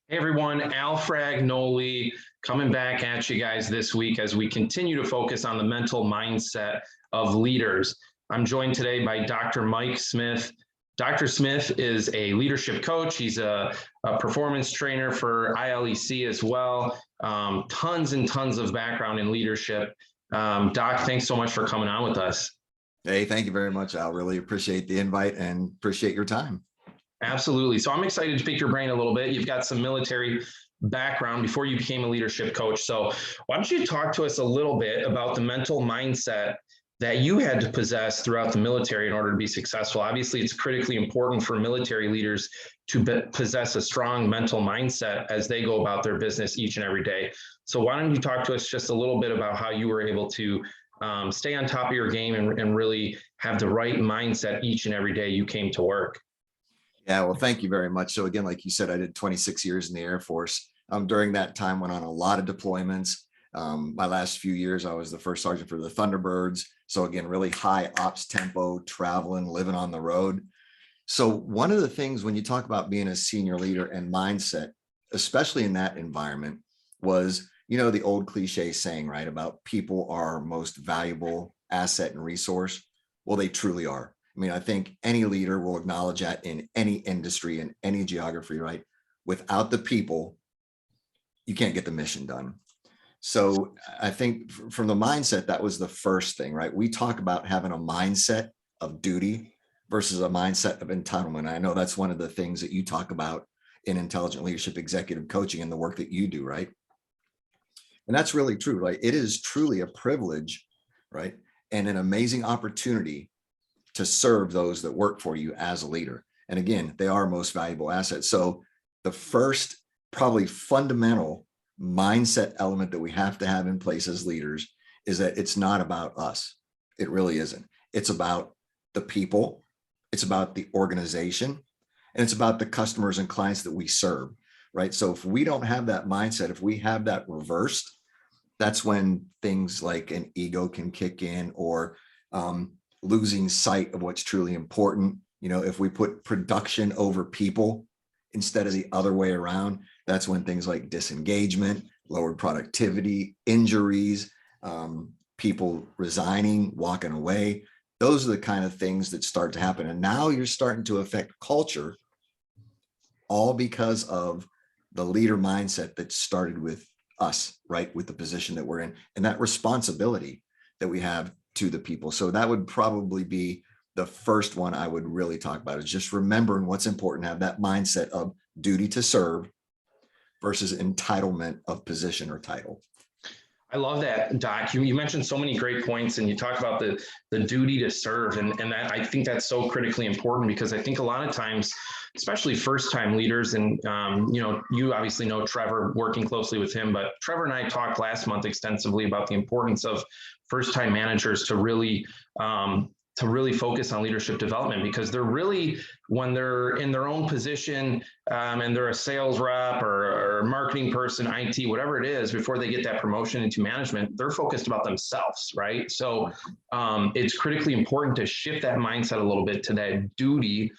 Hey everyone, Al Fragnoli coming back at you guys this week as we continue to focus on the mental mindset of leaders. I'm joined today by Dr. Mike Smith. Dr. Smith is a leadership coach. He's a performance trainer for ILEC as well. Tons and tons of background in leadership. Doc, thanks so much for coming on with us. Hey, thank you very much, Al. Really appreciate the invite and appreciate your time. Absolutely. So I'm excited to pick your brain a little bit. You've got some military background before you became a leadership coach. So why don't you talk to us a little bit about the mental mindset that you had to possess throughout the military in order to be successful? Obviously, it's critically important for military leaders to possess a strong mental mindset as they go about their business each and every day. So why don't you talk to us just a little bit about how you were able to stay on top of your game and really have the right mindset each and every day you came to work? Yeah, well, thank you very much. So again, like you said, I did 26 years in the Air Force. During that time, went on a lot of deployments. My last few years, I was the first sergeant for the Thunderbirds. So again, really high ops tempo, traveling, living on the road. So one of the things when you talk about being a senior leader and mindset, especially in that environment, was, the old cliche saying, right, about people are our most valuable asset and resource. Well, they truly are. I mean, I think any leader will acknowledge that in any industry, in any geography, right? Without the people, you can't get the mission done. So I think from the mindset, that was the first thing, right? We talk about having a mindset of duty versus a mindset of entitlement. I know that's one of the things that you talk about in intelligent leadership executive coaching and the work that you do, right? And that's really true, right? It is truly a privilege, right? And an amazing opportunity to serve those that work for you as a leader. And again, they are most valuable assets. So the first probably fundamental mindset element that we have to have in place as leaders is that it's not about us. It really isn't. It's about the people. It's about the organization, and it's about the customers and clients that we serve, right? So if we don't have that mindset, if we have that reversed, that's when things like an ego can kick in, or losing sight of what's truly important. If we put production over people instead of the other way around, that's when things like disengagement, lowered productivity, injuries, people resigning, walking away, those are the kind of things that start to happen. And now you're starting to affect culture, all because of the leader mindset that started with us, right? With the position that we're in and that responsibility that we have to the people. So that would probably be the first one I would really talk about, is just remembering what's important, have that mindset of duty to serve versus entitlement of position or title. I love that, Doc. You mentioned so many great points, and you talk about the duty to serve, and that, I think that's so critically important, because I think a lot of times, especially first-time leaders, and you obviously know Trevor, working closely with him, but Trevor and I talked last month extensively about the importance of first-time managers to really focus on leadership development, because they're really, when they're in their own position and they're a sales rep or marketing person, IT, whatever it is, before they get that promotion into management, they're focused about themselves, right? So it's critically important to shift that mindset a little bit to that duty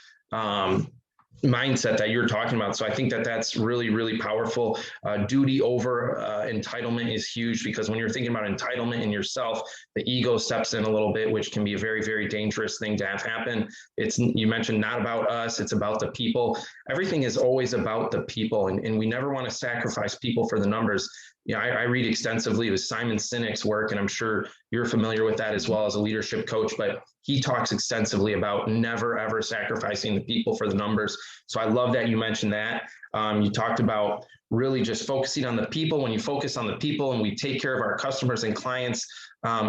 mindset that you're talking about. So I think that that's really, really powerful. Duty over entitlement is huge, because when you're thinking about entitlement in yourself, the ego steps in a little bit, which can be a very, very dangerous thing to have happen. It's, you mentioned, not about us, it's about the people. Everything is always about the people, and we never want to sacrifice people for the numbers. I read extensively with Simon Sinek's work, and I'm sure you're familiar with that as well as a leadership coach, but he talks extensively about never, ever sacrificing the people for the numbers. So I love that you mentioned that. You talked about really just focusing on the people. When you focus on the people and we take care of our customers and clients,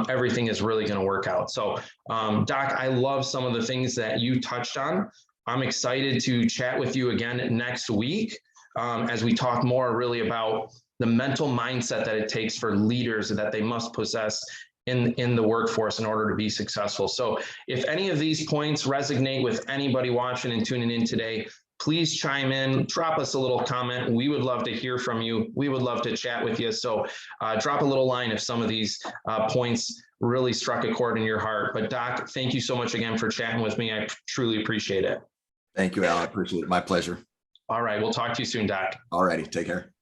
everything is really going to work out. So Doc, I love some of the things that you touched on. I'm excited to chat with you again next week as we talk more really about the mental mindset that it takes for leaders that they must possess in the workforce in order to be successful. So if any of these points resonate with anybody watching and tuning in today, please chime in, drop us a little comment. We would love to hear from you. We would love to chat with you. So drop a little line if some of these points really struck a chord in your heart. But Doc, thank you so much again for chatting with me. I truly appreciate it. Thank you, Al. I appreciate it. My pleasure. All right. We'll talk to you soon, Doc. All righty, take care.